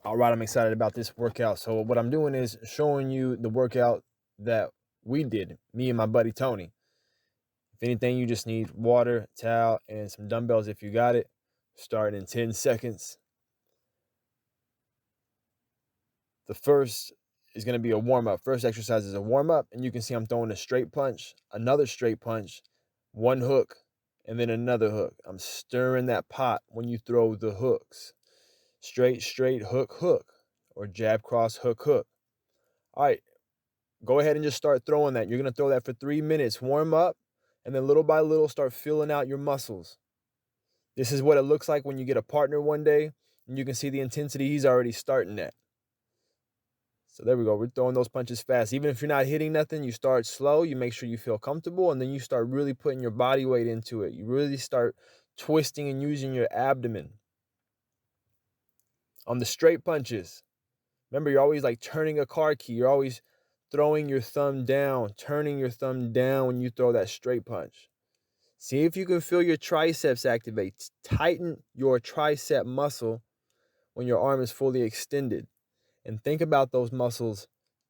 All right, I'm excited about this workout. So what I'm doing is showing you the workout that we did, me and my buddy Tony. If anything, you just need water, towel, and some dumbbells if you got it. Start in 10 seconds. The first is going to be a warm-up. First exercise is a warm-up, and you can see I'm throwing a straight punch, another straight punch, one hook, and then another hook. I'm stirring that pot when you throw the hooks. Straight, straight, hook, hook, or jab, cross, hook, hook. All right, go ahead and just start throwing that. You're going to throw that for 3 minutes. Warm up, and then little by little start filling out your muscles. This is what it looks like when you get a partner one day, and you can see the intensity he's already starting at. So there we go. We're throwing those punches fast. Even if you're not hitting nothing, you start slow. You make sure you feel comfortable, and then you start really putting your body weight into it. You really start twisting and using your abdomen. On the straight punches, remember, you're always like turning a car key. You're always throwing your thumb down, turning your thumb down when you throw that straight punch. See if you can feel your triceps activate. Tighten your tricep muscle when your arm is fully extended. And think about those muscles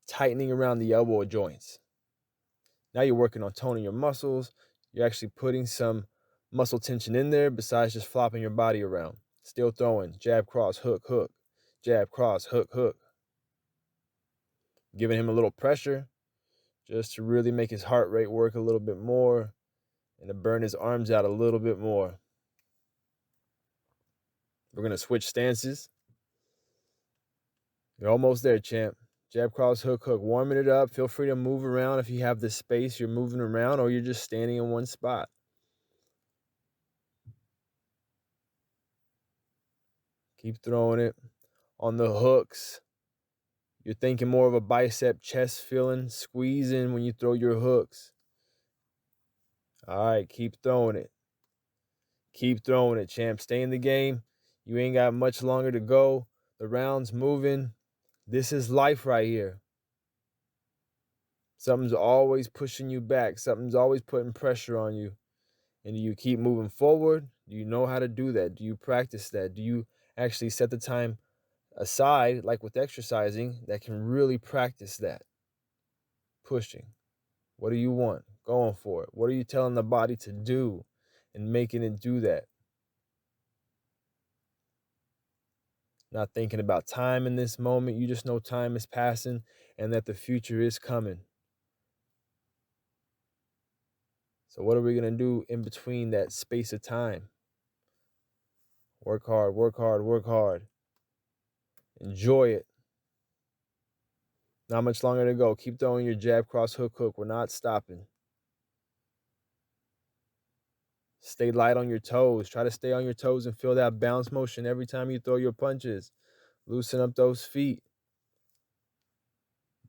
tightening around the elbow joints. Now you're working on toning your muscles. You're actually putting some muscle tension in there besides just flopping your body around. Still throwing jab, cross, hook, hook, jab, cross, hook, hook. Giving him a little pressure just to really make his heart rate work a little bit more and to burn his arms out a little bit more. We're going to switch stances. You're almost there, champ. Jab, cross, hook, hook. Warming it up. Feel free to move around if you have the space. You're moving around or you're just standing in one spot. Keep throwing it. On the hooks, you're thinking more of a bicep chest feeling, squeezing when you throw your hooks. All right, keep throwing it. Keep throwing it, champ. Stay in the game. You ain't got much longer to go. The round's moving. This is life right here. Something's always pushing you back. Something's always putting pressure on you. And do you keep moving forward? Do you know how to do that? Do you practice that? Do you actually set the time aside, like with exercising, that can really practice that? Pushing. What do you want? Going for it. What are you telling the body to do and making it do that? Not thinking about time in this moment. You just know time is passing and that the future is coming. So what are we going to do in between that space of time? Work hard, work hard, work hard. Enjoy it. Not much longer to go. Keep throwing your jab, cross, hook, hook. We're not stopping. Stay light on your toes. Try to stay on your toes and feel that bounce motion every time you throw your punches. Loosen up those feet.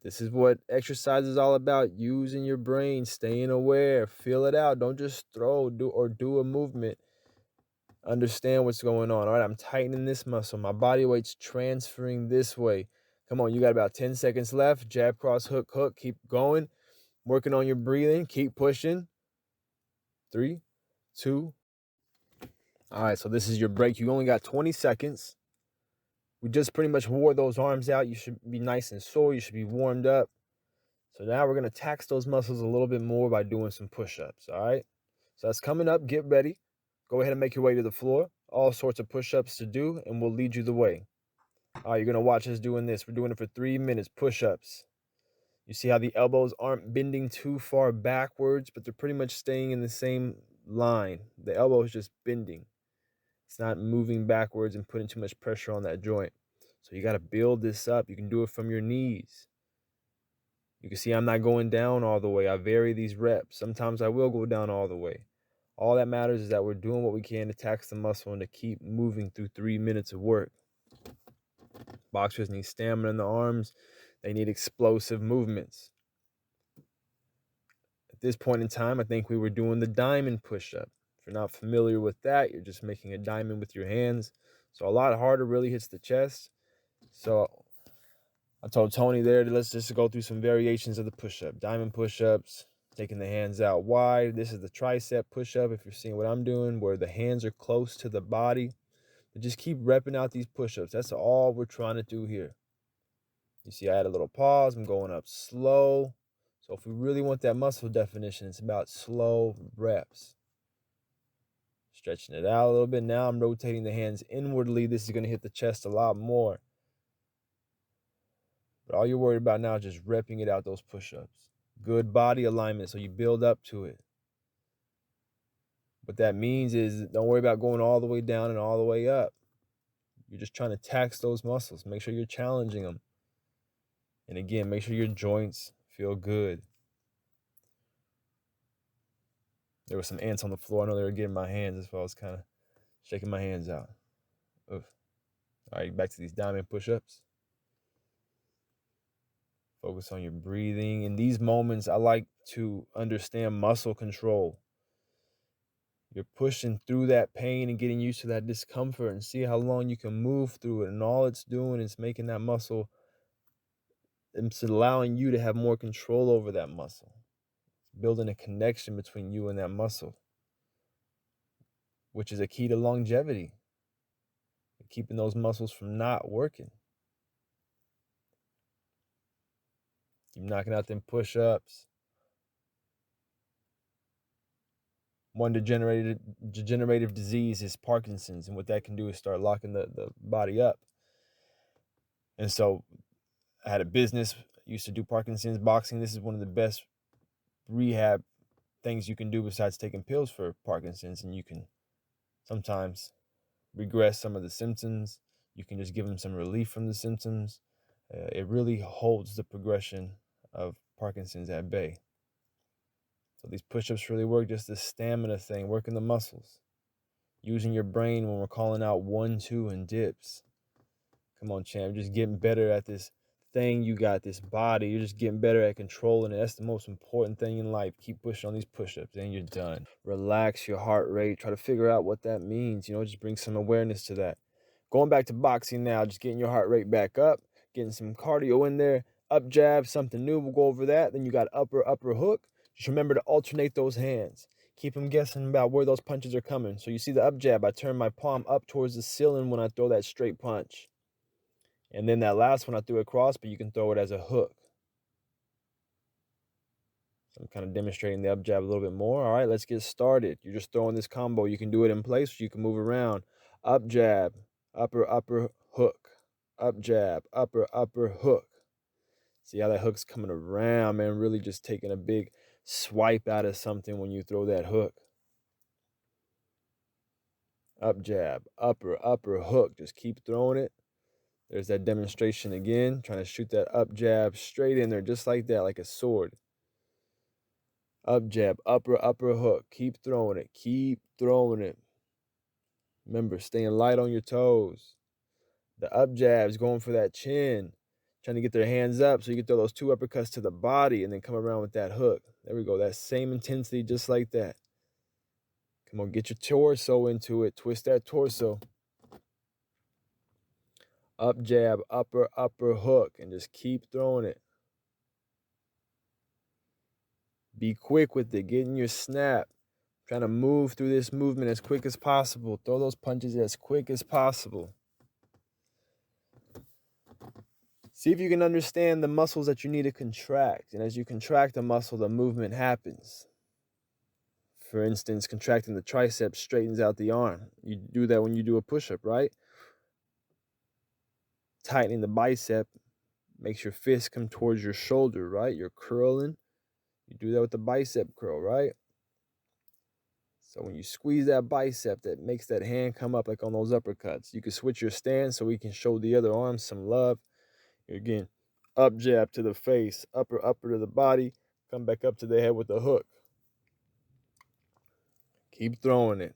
This is what exercise is all about. Using your brain, staying aware, feel it out. Don't just throw, do a movement. Understand what's going on. All right, I'm tightening this muscle. My body weight's transferring this way. Come on, you got about 10 seconds left. Jab, cross, hook, hook. Keep going. Working on your breathing. Keep pushing. 3, 2. All right, so this is your break. You only got 20 seconds. We just pretty much wore those arms out. You should be nice and sore. You should be warmed up. So now we're going to tax those muscles a little bit more by doing some push-ups, all right? So that's coming up. Get ready. Go ahead and make your way to the floor. All sorts of push-ups to do, and we'll lead you the way. All right, you're going to watch us doing this. We're doing it for 3 minutes, push-ups. You see how the elbows aren't bending too far backwards, but they're pretty much staying in the same line. The elbow is just bending. It's not moving backwards and putting too much pressure on that joint. So you got to build this up. You can do it from your knees. You can see I'm not going down all the way. I vary these reps. Sometimes I will go down all the way. All that matters is that we're doing what we can to tax the muscle and to keep moving through 3 minutes of work. Boxers need stamina in the arms. They need explosive movements. At this point in time, I think we were doing the diamond push-up. If you're not familiar with that, you're just making a diamond with your hands. So a lot harder, really hits the chest. So I told Tony there, let's just go through some variations of the push-up. Diamond push-ups, taking the hands out wide. This is the tricep push-up, if you're seeing what I'm doing, where the hands are close to the body. But just keep repping out these push-ups. That's all we're trying to do here. You see, I had a little pause. I'm going up slow. So if we really want that muscle definition, it's about slow reps. Stretching it out a little bit. Now I'm rotating the hands inwardly. This is going to hit the chest a lot more. But all you're worried about now is just repping it out, those push-ups. Good body alignment, so you build up to it. What that means is don't worry about going all the way down and all the way up. You're just trying to tax those muscles. Make sure you're challenging them. And again, make sure your joints feel good. There were some ants on the floor. I know they were getting my hands as well. I was kind of shaking my hands out. Oof. All right, back to these diamond push-ups. Focus on your breathing. In these moments, I like to understand muscle control. You're pushing through that pain and getting used to that discomfort and see how long you can move through it. And all it's doing is making that muscle, it's allowing you to have more control over that muscle. It's building a connection between you and that muscle, which is a key to longevity, keeping those muscles from not working. Keep knocking out them push-ups. One degenerative disease is Parkinson's, and what that can do is start locking the body up. And so I had a business, used to do Parkinson's boxing. This is one of the best rehab things you can do besides taking pills for Parkinson's, and you can sometimes regress some of the symptoms. You can just give them some relief from the symptoms. It really holds the progression of Parkinson's at bay. So these push-ups really work, just this stamina thing, working the muscles, using your brain when we're calling out 1, 2, and dips. Come on, champ, you're just getting better at this thing. You got this body. You're just getting better at controlling it. That's the most important thing in life. Keep pushing on these push-ups, and you're done. Relax your heart rate. Try to figure out what that means. Just bring some awareness to that. Going back to boxing now, just getting your heart rate back up, getting some cardio in there. Up jab, something new. We'll go over that. Then you got upper hook. Just remember to alternate those hands. Keep them guessing about where those punches are coming. So you see the up jab, I turn my palm up towards the ceiling when I throw that straight punch. And then that last one I threw across, but you can throw it as a hook. So I'm kind of demonstrating the up jab a little bit more. All right, let's get started. You're just throwing this combo. You can do it in place, or you can move around. Up jab, upper hook. Up jab, upper hook. See how that hook's coming around, man, really just taking a big swipe out of something when you throw that hook. Up jab, upper hook. Just keep throwing it. There's that demonstration again, trying to shoot that up jab straight in there, just like that, like a sword. Up jab, upper hook. Keep throwing it. Keep throwing it. Remember, staying light on your toes. The up jab's going for that chin, trying to get their hands up so you can throw those 2 uppercuts to the body and then come around with that hook. There we go. That same intensity, just like that. Come on, get your torso into it. Twist that torso. Up jab, upper hook, and just keep throwing it. Be quick with it. Get in your snap. Trying to move through this movement as quick as possible. Throw those punches as quick as possible. See if you can understand the muscles that you need to contract. And as you contract the muscle, the movement happens. For instance, contracting the triceps straightens out the arm. You do that when you do a push-up, right? Tightening the bicep makes your fist come towards your shoulder, right? You're curling. You do that with the bicep curl, right? So when you squeeze that bicep, that makes that hand come up like on those uppercuts. You can switch your stance so we can show the other arm some love. Again, up jab to the face, upper to the body, come back up to the head with the hook. Keep throwing it.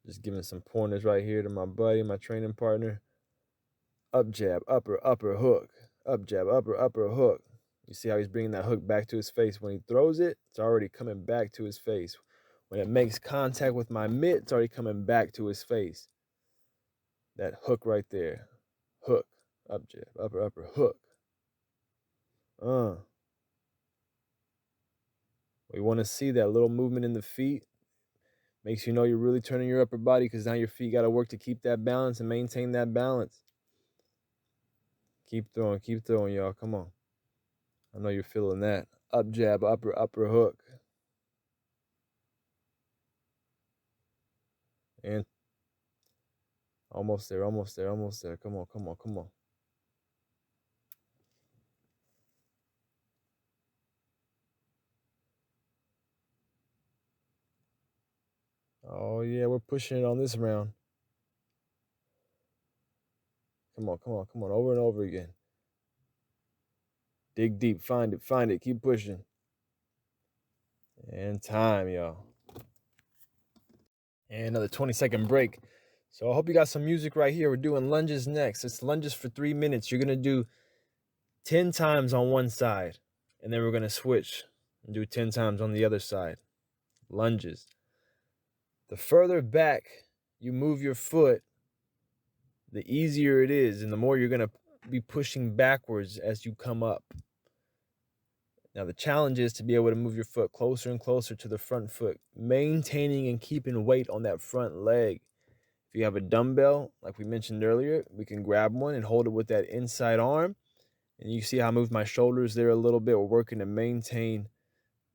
Just giving some pointers right here to my buddy, my training partner. Up jab, upper hook. Up jab, upper hook. You see how he's bringing that hook back to his face. When he throws it, it's already coming back to his face. When it makes contact with my mitt, it's already coming back to his face. That hook right there. Hook. Up jab, upper hook. We want to see that little movement in the feet. Makes you know you're really turning your upper body because now your feet got to work to keep that balance and maintain that balance. Keep throwing, y'all. Come on. I know you're feeling that. Up jab, upper hook. And almost there. Come on. Oh, yeah, we're pushing it on this round. Come on. Over and over again. Dig deep, find it, keep pushing. And time, y'all. And another 20-second break. So I hope you got some music right here. We're doing lunges next. It's lunges for 3 minutes. You're going to do 10 times on one side, and then we're going to switch and do 10 times on the other side. Lunges. The further back you move your foot, the easier it is, and the more you're going to be pushing backwards as you come up. Now, the challenge is to be able to move your foot closer and closer to the front foot, maintaining and keeping weight on that front leg. If you have a dumbbell, like we mentioned earlier, we can grab one and hold it with that inside arm. And you see how I moved my shoulders there a little bit. We're working to maintain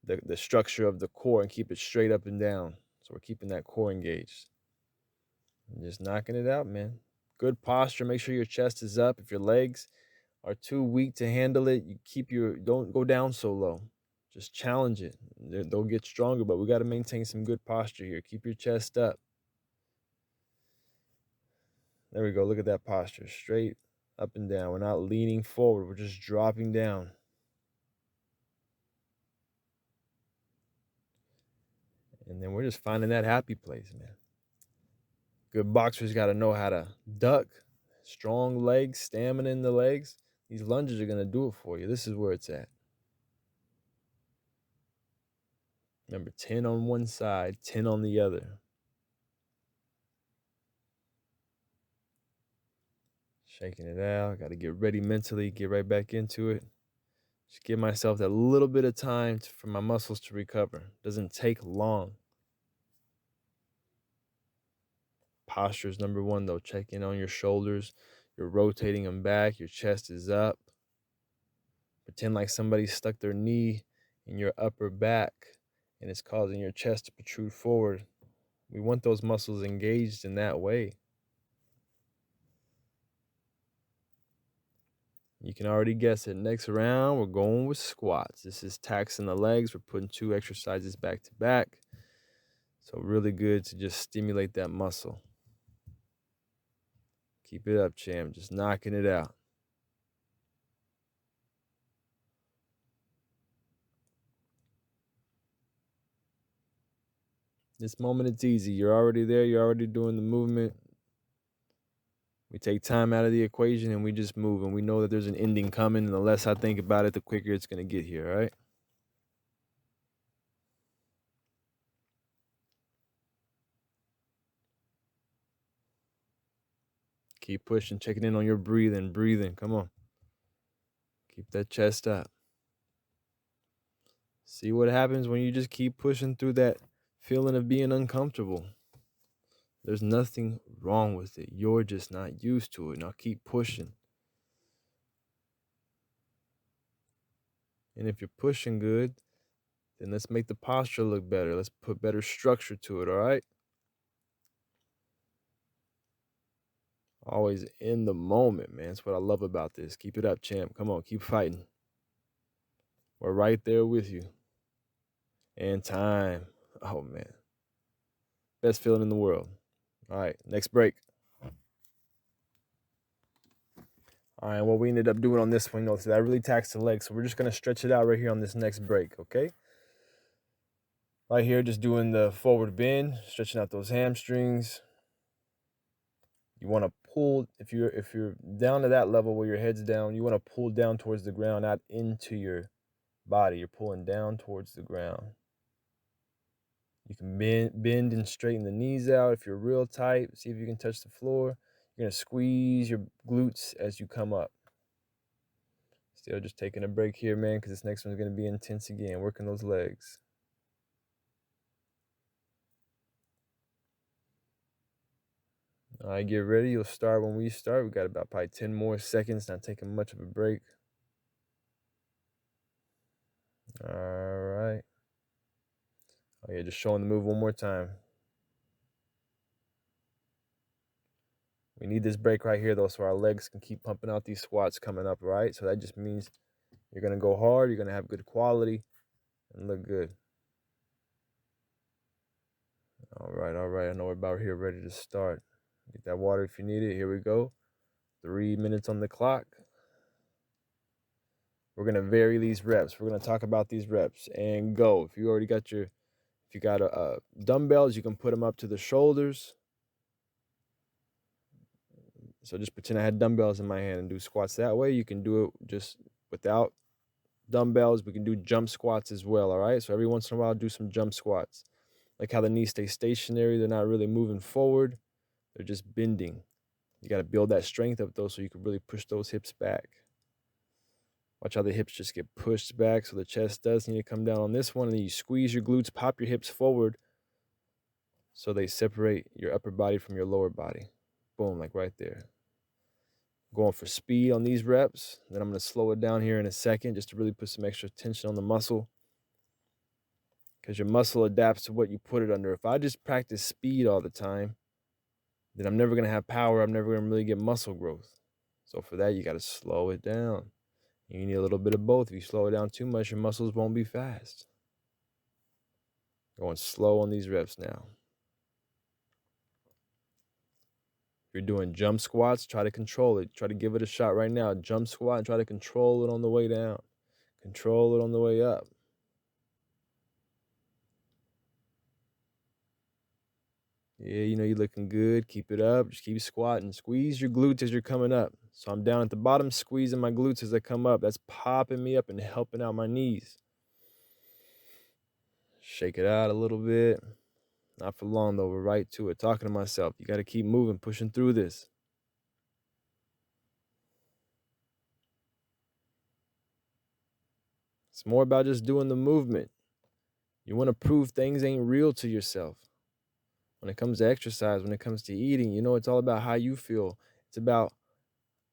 the structure of the core and keep it straight up and down. So we're keeping that core engaged. And just knocking it out, man. Good posture. Make sure your chest is up. If your legs are too weak to handle it, don't go down so low. Just challenge it. They'll get stronger, but we got to maintain some good posture here. Keep your chest up. There we go. Look at that posture. Straight up and down. We're not leaning forward. We're just dropping down. And then we're just finding that happy place, man. Good boxers got to know how to duck. Strong legs, stamina in the legs. These lunges are going to do it for you. This is where it's at. Remember, 10 on one side, 10 on the other. Shaking it out. Got to get ready mentally, get right back into it. Just give myself that little bit of time for my muscles to recover. Doesn't take long. Posture is number one, though. Check in on your shoulders. You're rotating them back. Your chest is up. Pretend like somebody stuck their knee in your upper back and it's causing your chest to protrude forward. We want those muscles engaged in that way. You can already guess it. Next round, we're going with squats. This is taxing the legs. We're putting 2 exercises back to back. So really good to just stimulate that muscle. Keep it up, champ. Just knocking it out. This moment, it's easy. You're already there. You're already doing the movement. We take time out of the equation and we just move. And we know that there's an ending coming. And the less I think about it, the quicker it's going to get here, all right? Keep pushing, checking in on your breathing. Come on. Keep that chest up. See what happens when you just keep pushing through that feeling of being uncomfortable. There's nothing wrong with it. You're just not used to it. Now keep pushing. And if you're pushing good, then let's make the posture look better. Let's put better structure to it, all right? Always in the moment, man. That's what I love about this. Keep it up, champ. Come on, keep fighting. We're right there with you. And time. Oh, man. Best feeling in the world. All right, next break. All right, what we ended up doing on this one, so that really taxed the legs. So we're just going to stretch it out right here on this next break, okay? Right here, just doing the forward bend, stretching out those hamstrings. You want to pull, if you're down to that level where your head's down, you want to pull down towards the ground, not into your body. You're pulling down towards the ground. You can bend and straighten the knees out. If you're real tight, see if you can touch the floor. You're going to squeeze your glutes as you come up. Still just taking a break here, man, because this next one's going to be intense again, working those legs. All right, get ready. You'll start when we start. We got about probably 10 more seconds, not taking much of a break. All right. Oh, yeah, just showing the move one more time. We need this break right here, though, so our legs can keep pumping out these squats coming up, right? So that just means you're going to go hard, you're going to have good quality, and look good. All right. I know we're about here ready to start. Get that water if you need it. Here we go. 3 minutes on the clock. We're going to vary these reps. We're going to talk about these reps and go. If you already got if you got dumbbells, you can put them up to the shoulders. So just pretend I had dumbbells in my hand and do squats that way. You can do it just without dumbbells. We can do jump squats as well, all right? So every once in a while, do some jump squats. Like how the knees stay stationary. They're not really moving forward. They're just bending. You got to build that strength up, though, so you can really push those hips back. Watch how the hips just get pushed back, so the chest does need to come down on this one, and then you squeeze your glutes, pop your hips forward so they separate your upper body from your lower body. Boom, like right there. Going for speed on these reps. Then I'm going to slow it down here in a second just to really put some extra tension on the muscle, because your muscle adapts to what you put it under. If I just practice speed all the time, then I'm never going to have power. I'm never going to really get muscle growth. So for that, you got to slow it down. You need a little bit of both. If you slow it down too much, your muscles won't be fast. Going slow on these reps now. If you're doing jump squats, try to control it. Try to give it a shot right now. Jump squat and try to control it on the way down. Control it on the way up. Yeah, you know you're looking good. Keep it up. Just keep squatting. Squeeze your glutes as you're coming up. So I'm down at the bottom, squeezing my glutes as I come up. That's popping me up and helping out my knees. Shake it out a little bit. Not for long, though. We're right to it. Talking to myself. You got to keep moving, pushing through this. It's more about just doing the movement. You want to prove things ain't real to yourself. When it comes to exercise, when it comes to eating, you know, it's all about how you feel. It's about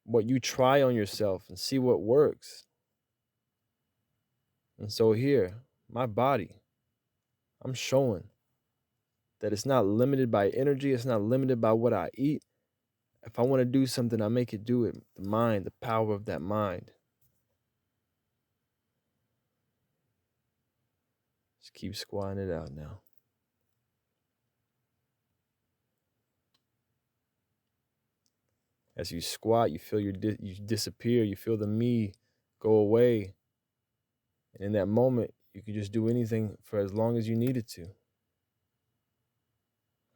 what you try on yourself and see what works. And so here, my body, I'm showing that it's not limited by energy. It's not limited by what I eat. If I want to do something, I make it do it. The mind, the power of that mind. Just keep squatting it out now. As you squat, you feel you disappear. You feel the me go away. And in that moment, you can just do anything for as long as you needed to.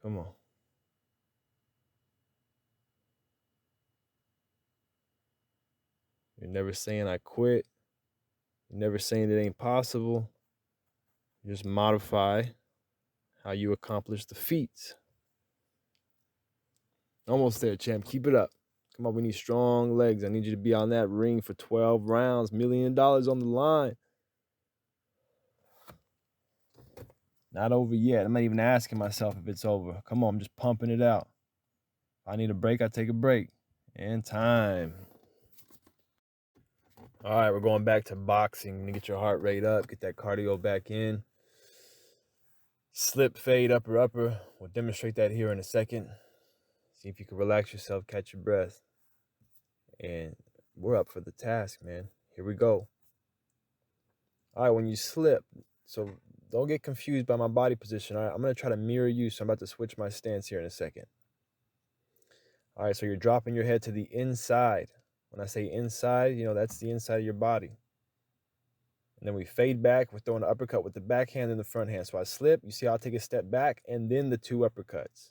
Come on. You're never saying I quit. You're never saying it ain't possible. You just modify how you accomplish the feats. Almost there, champ. Keep it up. Come on, we need strong legs. I need you to be on that ring for 12 rounds. $1 million on the line. Not over yet. I'm not even asking myself if it's over. Come on, I'm just pumping it out. If I need a break, I take a break. And time. All right, we're going back to boxing. To get your heart rate up, get that cardio back in. Slip, fade, upper, upper. We'll demonstrate that here in a second. See if you can relax yourself, catch your breath. And we're up for the task, man. Here we go. All right, when you slip, so don't get confused by my body position. All right, I'm going to try to mirror you, so I'm about to switch my stance here in a second. All right, so you're dropping your head to the inside. When I say inside, you know, that's the inside of your body. And then we fade back. We're throwing an uppercut with the backhand and the front hand. So I slip. You see how I'll take a step back and then the 2 uppercuts.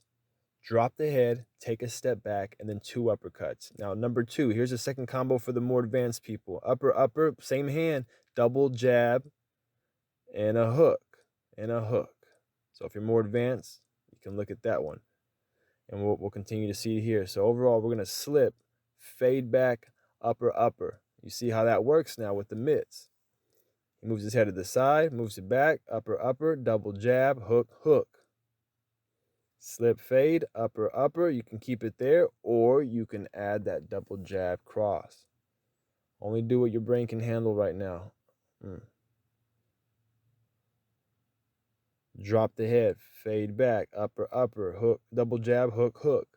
Drop the head, take a step back, and then 2 uppercuts. Now, number 2, here's a second combo for the more advanced people. Upper, upper, same hand, double jab, and a hook, and a hook. So if you're more advanced, you can look at that one. And we'll continue to see it here. So overall, we're going to slip, fade back, upper, upper. You see how that works now with the mitts. He moves his head to the side, moves it back, upper, upper, double jab, hook, hook. Slip, fade, upper, upper. You can keep it there, or you can add that double jab cross. Only do what your brain can handle right now. Drop the head, fade back, upper, upper, hook, double jab, hook, hook.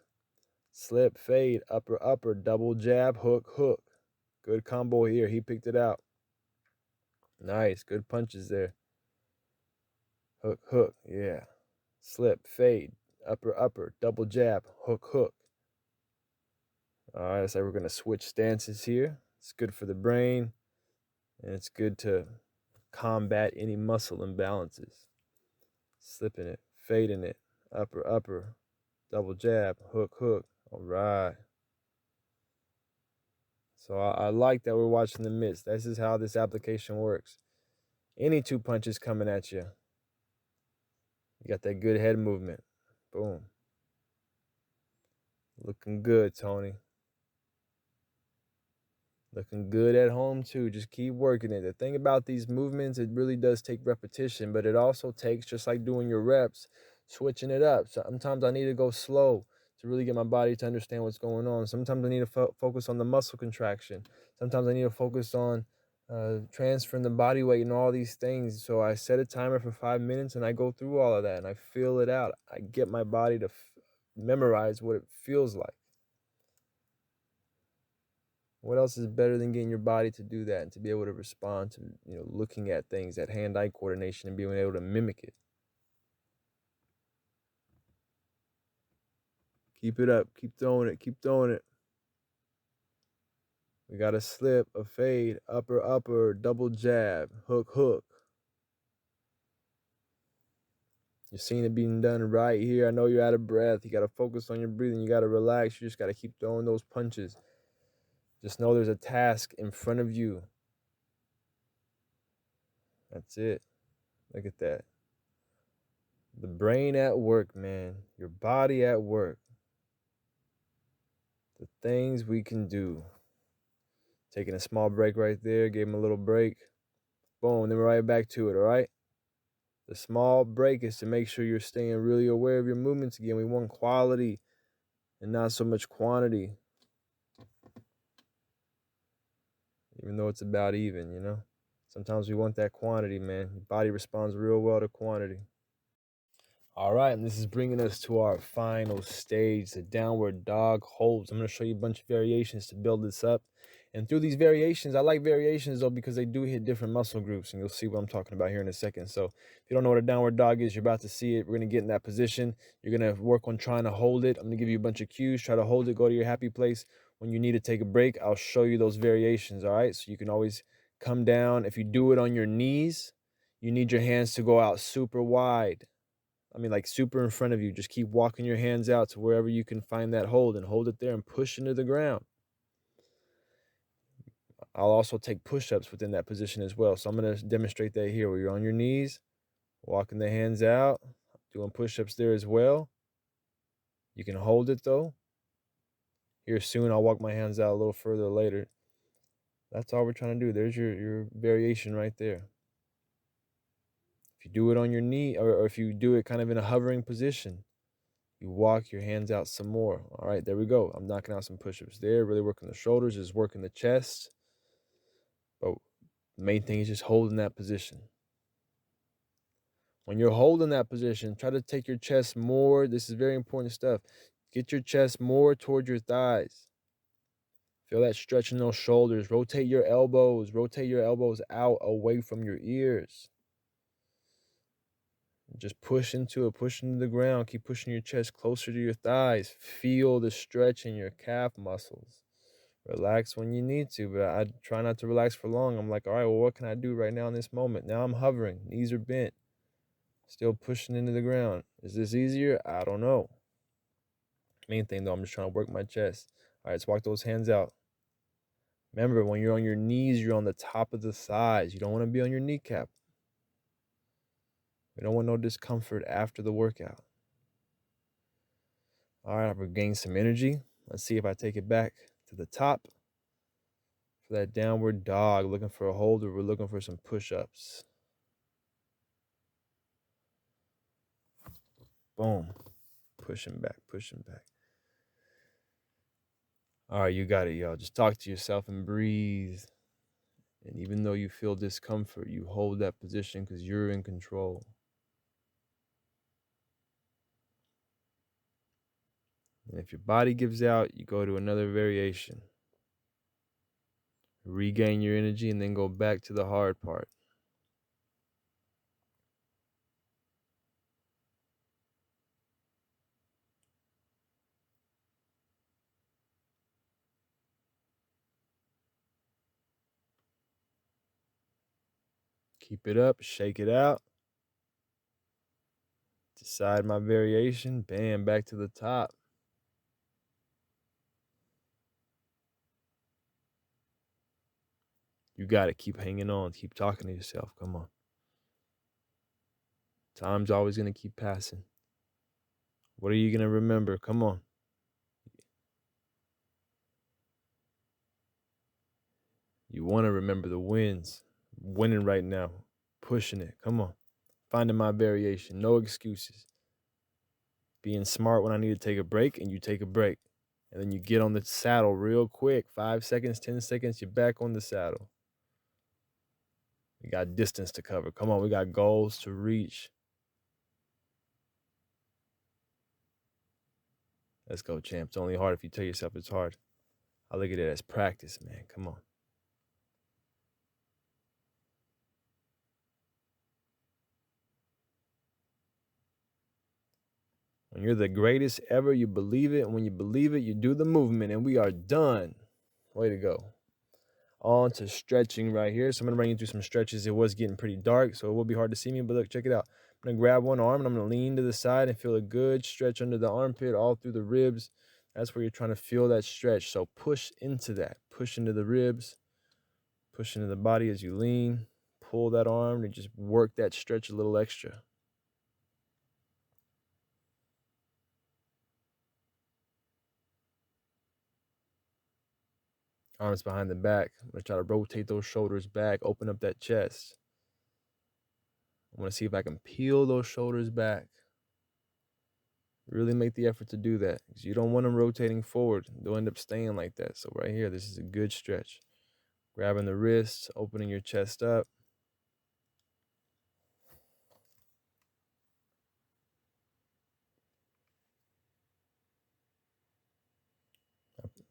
Slip, fade, upper, upper, double jab, hook, hook. Good combo here. He picked it out. Nice. Good punches there. Hook, hook. Yeah. Slip, fade, upper, upper, double jab, hook, hook. All right, so we're going to switch stances here. It's good for the brain, and it's good to combat any muscle imbalances. Slipping it, fading it, upper, upper, double jab, hook, hook. All right. So I like that we're watching the mitts. This is how this application works. Any two punches coming at you. You got that good head movement. Boom. Looking good, Tony. Looking good at home too. Just keep working it. The thing about these movements, it really does take repetition, but it also takes, just like doing your reps, switching it up. Sometimes I need to go slow to really get my body to understand what's going on. Sometimes I need to focus on the muscle contraction. Sometimes I need to focus on transferring the body weight and all these things. So I set a timer for 5 minutes and I go through all of that and I feel it out. I get my body to memorize what it feels like. What else is better than getting your body to do that and to be able to respond to, looking at things, that hand-eye coordination and being able to mimic it? Keep it up. Keep throwing it. Keep throwing it. We got a slip, a fade, upper, upper, double jab, hook, hook. You're seeing it being done right here. I know you're out of breath. You got to focus on your breathing. You got to relax. You just got to keep throwing those punches. Just know there's a task in front of you. That's it. Look at that. The brain at work, man. Your body at work. The things we can do. Taking a small break right there. Gave him a little break. Boom. Then we're right back to it, all right? The small break is to make sure you're staying really aware of your movements again. We want quality and not so much quantity. Even though it's about even, Sometimes we want that quantity, man. Your body responds real well to quantity. All right, and this is bringing us to our final stage, the downward dog holds. I'm going to show you a bunch of variations to build this up. And through these variations, I like variations, though, because they do hit different muscle groups, and you'll see what I'm talking about here in a second. So if you don't know what a downward dog is, you're about to see it. We're going to get in that position. You're going to work on trying to hold it. I'm going to give you a bunch of cues. Try to hold it. Go to your happy place. When you need to take a break, I'll show you those variations, all right? So you can always come down. If you do it on your knees, you need your hands to go out super wide. Like super in front of you. Just keep walking your hands out to wherever you can find that hold and hold it there and push into the ground. I'll also take push-ups within that position as well. So I'm going to demonstrate that here where you're on your knees, walking the hands out, doing push-ups there as well. You can hold it though. Here soon, I'll walk my hands out a little further later. That's all we're trying to do. There's your variation right there. If you do it on your knee, or if you do it kind of in a hovering position, you walk your hands out some more. All right, there we go. I'm knocking out some push-ups there. Really working the shoulders, just working the chest. But the main thing is just holding that position. When you're holding that position, try to take your chest more. This is very important stuff. Get your chest more toward your thighs. Feel that stretch in those shoulders. Rotate your elbows. Rotate your elbows out away from your ears. Just push into it. Push into the ground. Keep pushing your chest closer to your thighs. Feel the stretch in your calf muscles. Relax when you need to, but I try not to relax for long. I'm like, all right, well, what can I do right now in this moment? Now I'm hovering. Knees are bent. Still pushing into the ground. Is this easier? I don't know. Main thing, though, I'm just trying to work my chest. All right, let's walk those hands out. Remember, when you're on your knees, you're on the top of the thighs. You don't want to be on your kneecap. We don't want no discomfort after the workout. All right, I've regained some energy. Let's see if I take it back to the top. For that downward dog, looking for a holder, we're looking for some push-ups. Boom. pushing back, pushing back. All right, you got it, y'all. Just talk to yourself and breathe. And even though you feel discomfort, you hold that position because you're in control. And if your body gives out, you go to another variation. Regain your energy and then go back to the hard part. Keep it up, shake it out. Decide my variation, bam, back to the top. You got to keep hanging on, keep talking to yourself. Come on. Time's always going to keep passing. What are you going to remember? Come on. You want to remember the wins. Winning right now. Pushing it. Come on. Finding my variation. No excuses. Being smart when I need to take a break, and you take a break. And then you get on the saddle real quick. 5 seconds, 10 seconds, you're back on the saddle. We got distance to cover. Come on, we got goals to reach. Let's go, champ. It's only hard if you tell yourself it's hard. I look at it as practice, man. Come on. When you're the greatest ever, you believe it. And when you believe it, you do the movement. And we are done. Way to go. On to stretching right here. So I'm going to bring you through some stretches. It was getting pretty dark, so it will be hard to see me. But look, check it out. I'm going to grab one arm, and I'm going to lean to the side and feel a good stretch under the armpit, all through the ribs. That's where you're trying to feel that stretch. So push into that. Push into the ribs. Push into the body as you lean. Pull that arm and just work that stretch a little extra. Arms behind the back. I'm going to try to rotate those shoulders back. Open up that chest. I want to see if I can peel those shoulders back. Really make the effort to do that because you don't want them rotating forward. They'll end up staying like that. So right here, this is a good stretch. Grabbing the wrists, opening your chest up.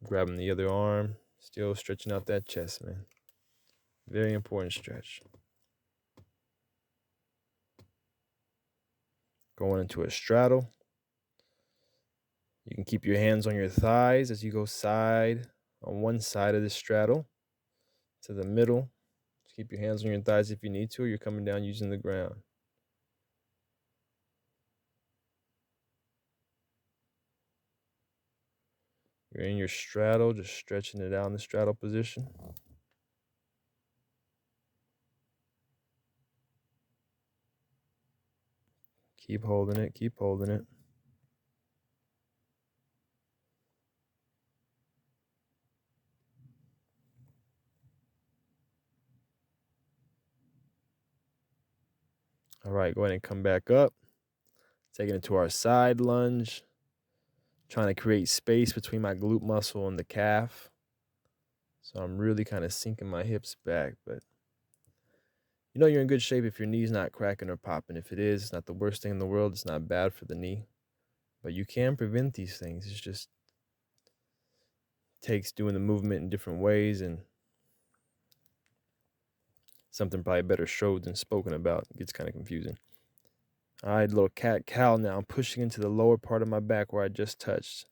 Grabbing the other arm, still stretching out that chest, man. Very important stretch. Going into a straddle. You can keep your hands on your thighs as you go side on one side of the straddle to the middle. Just keep your hands on your thighs if you need to, or you're coming down using the ground. You're in your straddle, just stretching it out in the straddle position. Keep holding it, keep holding it. All right, go ahead and come back up. Taking it to our side lunge. Trying to create space between my glute muscle and the calf. So I'm really kind of sinking my hips back, but you know you're in good shape if your knee's not cracking or popping. If it is, it's not the worst thing in the world. It's not bad for the knee. But you can prevent these things. It just takes doing the movement in different ways and something probably better showed than spoken about. It gets kind of confusing. All right, little cat-cow now. I'm pushing into the lower part of my back where I just touched.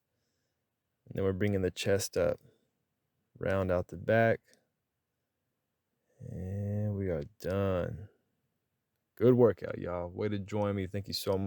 And then we're bringing the chest up. Round out the back. And we are done. Good workout, y'all. Way to join me. Thank you so much.